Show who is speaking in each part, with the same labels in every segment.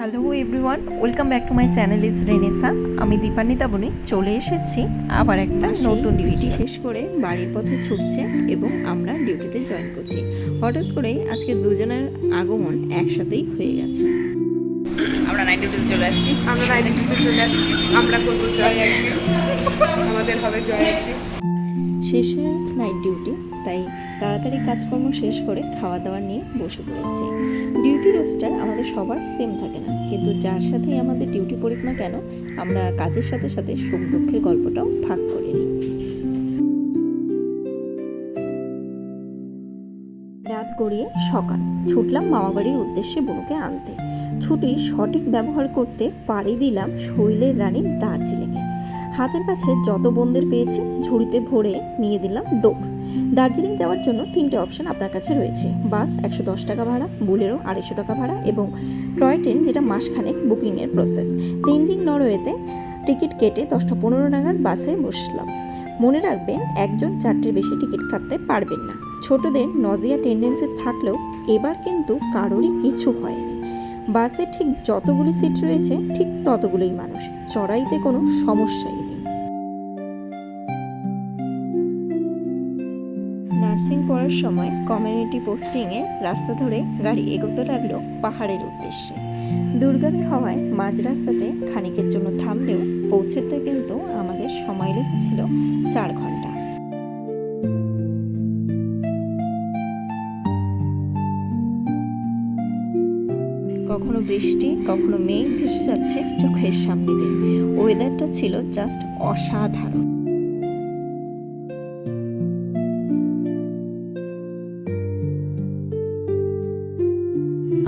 Speaker 1: Hello everyone, welcome back to my channel is Renaissance. আমি দীপান্বিতা বনি চলে এসেছি আবার একটা নতুন
Speaker 2: ডিউটি
Speaker 1: ভিডিও।
Speaker 2: শেষ করে বাড়ির পথে ছুটছে এবং আমরা ডিউটিতে জয়েন করছি। হঠাৎ করে আজকে দুজনের আগমন একসাথেই হয়ে গেছে।
Speaker 3: আমরা নাইট ডিউটিতে চলে আসছি। আমরা করবো জয় একদিন, আমাদের হবে জয় একদিন।
Speaker 2: শেষের নাইট ডিউটি, তাই তাড়াতাড়ি কাজকর্ম শেষ করে খাওয়া দাওয়া নিয়ে বসে পড়েছি। ডিউটি রোস্টার আমাদের সবার সেম থাকে না, কিন্তু যার সাথেই আমাদের ডিউটি পড়ুক না কেন, আমরা কাজের সাথে সাথে সুখ দুঃখের গল্পটাও ভাগ করে নিই। রাত গড়িয়ে সকাল, ছুটলাম মামাবাড়ির উদ্দেশ্যে বুনুকে আনতে। ছুটির সঠিক ব্যবহার করতে পাড়ি দিলাম শৈলের রানী দার্জিলিংয়ে। হাতের কাছে যত বন্ধের পেয়েছি ঝুড়িতে ভরে নিয়ে দিলাম দৌড়। দার্জিলিং যাওয়ার জন্য 3টে অপশন আপনার কাছে রয়েছে: বাস 110 টাকা ভাড়া, বুলেরো 250 টাকা ভাড়া এবং টয় ট্রেন, যেটা মাসখানেক বুকিংয়ের প্রসেস। তেনজিং নরওয়েতে টিকিট কেটে 10টা 15 নাগাদ বাসে বসলাম। মনে রাখবেন, একজন 4টের বেশি টিকিট কাটতে পারবেন না। ছোটদের নজিয়া টেন্ডেন্সি থাকলেও এবার কিন্তু কারোরই কিছু হয়নি। বাসে ঠিক যতগুলি সিট রয়েছে ঠিক ততগুলোই মানুষ, চড়াইতে কোনো সমস্যাই নেই। নার্সিং পড়ার সময় কমিউনিটি পোস্টিংয়ে রাস্তা ধরে গাড়ি এগোতে লাগলো পাহাড়ের উদ্দেশ্যে। দুর্গামী হওয়ায় মাঝ রাস্তাতে খানিকের জন্য থামলেও পৌঁছতে কিন্তু আমাদের সময় লেগেছিল 4 ঘন্টা। কখনো বৃষ্টি, কখনো মেঘ ভেসে যাচ্ছে চোখের সামনে দিয়ে। ওয়েদারটা ছিল জাস্ট অসাধারণ।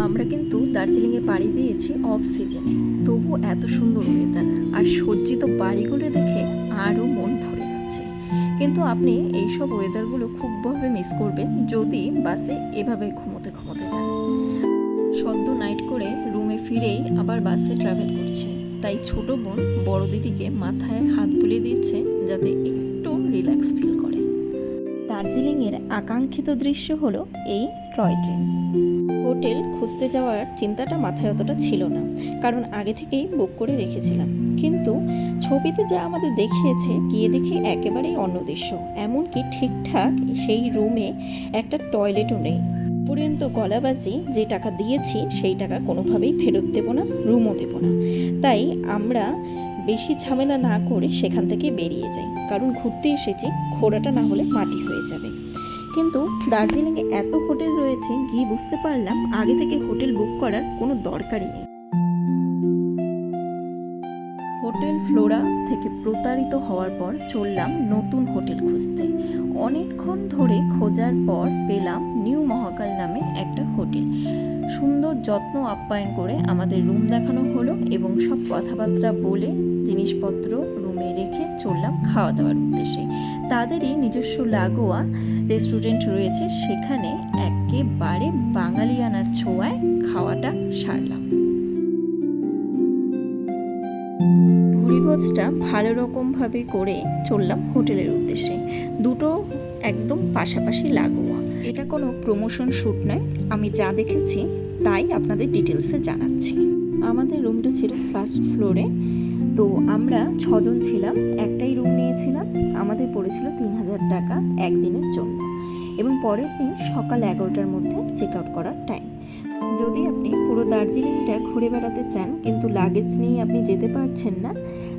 Speaker 2: আমরা কিন্তু দার্জিলিংয়ে পাড়ি দিয়েছি অফ সিজনে, তবু এত সুন্দর ওয়েদার আর সজ্জিত বাড়িগুলো দেখে আরও মন ভরে যাচ্ছে। কিন্তু আপনি এইসব ওয়েদারগুলো খুবভাবে মিস করবেন যদি বাসে এভাবে ঘুমোতে ঘুমোতে যান। সদ্য নাইট করে রুমে ফিরেই আবার বাসে ট্রাভেল করছে, তাই ছোট বোন বড় দিদিকে মাথায় হাত বুলিয়ে দিচ্ছে যাতে একটু রিল্যাক্স ফিল করে। দার্জিলিংয়ের আকাঙ্ক্ষিত দৃশ্য হলো এই টয় ট্রেন। হোটেল খুঁজতে যাওয়ার চিন্তাটা মাথায় অতটা ছিল না, কারণ আগে থেকেই বুক করে রেখেছিলাম। কিন্তু ছবিতে যা আমাদের দেখিয়েছে, গিয়ে দেখে একেবারেই অন্য দৃশ্য। এমনকি ঠিকঠাক সেই রুমে একটা টয়লেটও নেই। পর্যন্ত গলাবাজি, যে টাকা দিয়েছি সেই টাকা কোনোভাবেই ফেরত দেব না, রুমও দেব না। তাই আমরা বেশি ঝামেলা না করে সেখান থেকে বেরিয়ে যাই, কারণ ঘুরতে এসেছি, ঘোড়াটা না হলে মাটি হয়ে যাবে। কিন্তু দার্জিলিংয়ে এত হোটেল রয়েছে, গিয়ে বুঝতে পারলাম আগে থেকে হোটেল বুক করার কোনো দরকারই নেই। হোটেল ফ্লোরা থেকে প্রতারিত হওয়ার পর চললাম নতুন হোটেল খুঁজতে। অনেকক্ষণ ধরে খোঁজার পর পেলাম নিউ মহাকাল নামে একটা হোটেল। সুন্দর যত্ন আপ্যায়ন করে আমাদের রুম দেখানো হলো এবং সব কথাবার্তা বলে জিনিসপত্র রুমে রেখে চললাম খাওয়া দাওয়ার উদ্দেশ্যে। তাদেরই নিজস্ব লাগোয়া রেস্টুরেন্ট রয়েছে, সেখানে একেবারে বাঙালিয়ানার ছোঁয়ায় খাওয়াটা সারলাম। ভুরিভোজটা ভালো রকমভাবে করে চললাম হোটেলের উদ্দেশ্যে। দুটো একদম পাশাপাশি লাগোয়া। এটা কোনো প্রমোশন শ্যুট নয়, আমি যা দেখেছি তাই আপনাদের ডিটেলসে জানাচ্ছি। আমাদের রুমটা ছিল ফার্স্ট ফ্লোরে। তো আমরা 6 জন ছিলাম, একটাই রুম নিয়েছিলাম। আমাদের পড়েছিল 3000 টাকা একদিনের জন্য এবং পরের দিন সকাল 11টার মধ্যে চেক আউট করার টাইম। যদি আপনি পুরো দার্জিলিংটা ঘুরে বেড়াতে চান কিন্তু লাগেজ নিয়ে আপনি যেতে পারছেন না,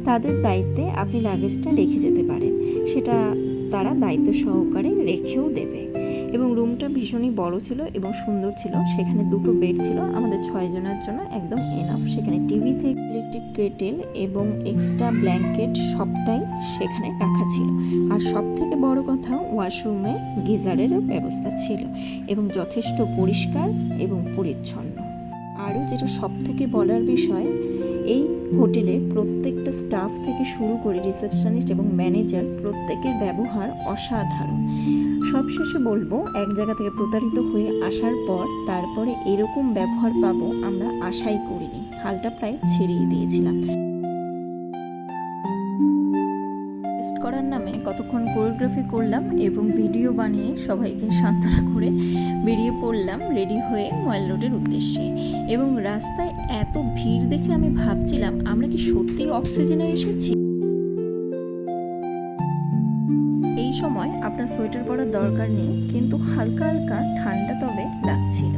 Speaker 2: তাদের দায়িত্বে আপনি লাগেজটা রেখে যেতে পারেন, সেটা তারা দায়িত্ব সহকারে রেখেও দেবে। এবং রুমটা ভীষণই বড় ছিল এবং সুন্দর ছিল। সেখানে 2টো বেড ছিল আমাদের 6 জনের জন্য, একদম এনাফ। সেখানে টিভি থেকে ইলেকট্রিক কেটেল এবং এক্সট্রা ব্ল্যাঙ্কেট সবটাই সেখানে রাখা ছিল। আর সব থেকে বড় কথা, ওয়াশরুমে গিজারেরও ব্যবস্থা ছিল এবং যথেষ্ট পরিষ্কার এবং পরিচ্ছন্ন। আরও যেটা সব থেকে বলার বিষয়, এই হোটেলের প্রত্যেকটা স্টাফ থেকে শুরু করে রিসেপশনিস্ট এবং ম্যানেজার, প্রত্যেকের ব্যবহার অসাধারণ। সবশেষে বলবো, এক জায়গা থেকে প্রতারিত হয়ে আসার পর তারপরে এরকম ব্যবহার পাবো আমরা আশাই করিনি। হালটা প্রায় ছেড়েই দিয়েছিলাম। টেস্ট করার নামে কতক্ষণ কোরিওগ্রাফি করলাম এবং ভিডিও বানিয়ে সবাইকে সান্ত্বনা করে বেরিয়ে পড়লাম রেডি হয়ে ময়েল রোডের উদ্দেশ্যে। এবং রাস্তায় এত ভিড় দেখে আমি ভাবছিলাম আমরা কি সত্যিই অফ সিজনে এসেছি। এই সময় আপনার সোয়েটার পরার দরকার নেই, কিন্তু হালকা হালকা ঠান্ডা তবে লাগছিল।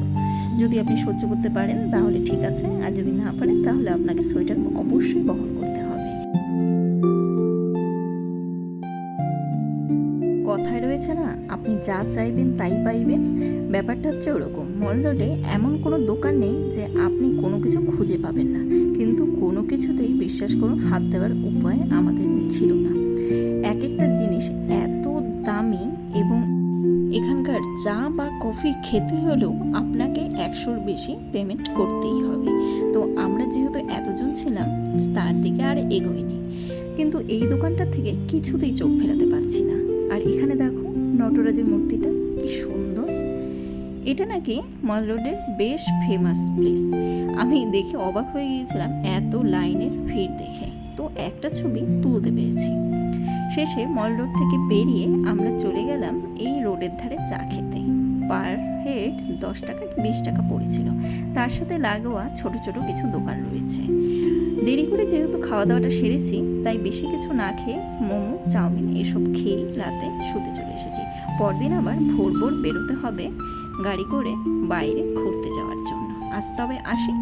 Speaker 2: যদি আপনি সহ্য করতে পারেন তাহলে ঠিক আছে, আর যদি না পারেন তাহলে আপনাকে সোয়েটার অবশ্যই বহন করতে হবে। কথায় রয়েছে না, আপনি যা চাইবেন তাই পাইবেন। ব্যাপারটা হচ্ছে ওরকম। মল রোডে এমন কোনো দোকান নেই যে আপনি কোনো কিছু খুঁজে পাবেন না, কিন্তু কোনো কিছুতেই বিশ্বাস করুন হাত দেওয়ার উপায় আমাদের ছিল না। এক একটা জিনিস এত দামি এবং এখানকার চা বা কফি খেতে হলেও আপনাকে 100-র বেশি পেমেন্ট করতেই হবে। তো আমরা যেহেতু এতজন ছিলাম তার দিকে আর এগোইনি, কিন্তু এই দোকানটা থেকে কিছুতেই চোখ ফেরাতে পারছি না। আর এখানে দেখো নটরাজের মূর্তিটা কি সুন্দর। এটা নাকি মল রোডের বেশ ফেমাস প্লেস। আমি দেখে অবাক হয়ে গিয়েছিলাম এত লাইনের ভিড় দেখে, তো একটা ছবি তুলতে পেরেছি। শেষে মল রোড থেকে বেরিয়ে আমরা চলে গেলাম এই রোডের ধারে চা খেতে। পার হেড 10 টাকা কি 20 টাকা পড়েছিল। তার সাথে লাগোয়া ছোট ছোট কিছু দোকান রয়েছে। দেরি করে যেহেতু খাওয়া দাওয়াটা সেরেছি, তাই বেশি কিছু না খেয়ে মোমো চাউমিন এসব খেয়েই রাতে শুতে চলে এসেছি। পরদিন আবার ভোর ভোর বেরোতে হবে গাড়ি করে বাইরে ঘুরতে যাওয়ার জন্য। আজ তবে আসি।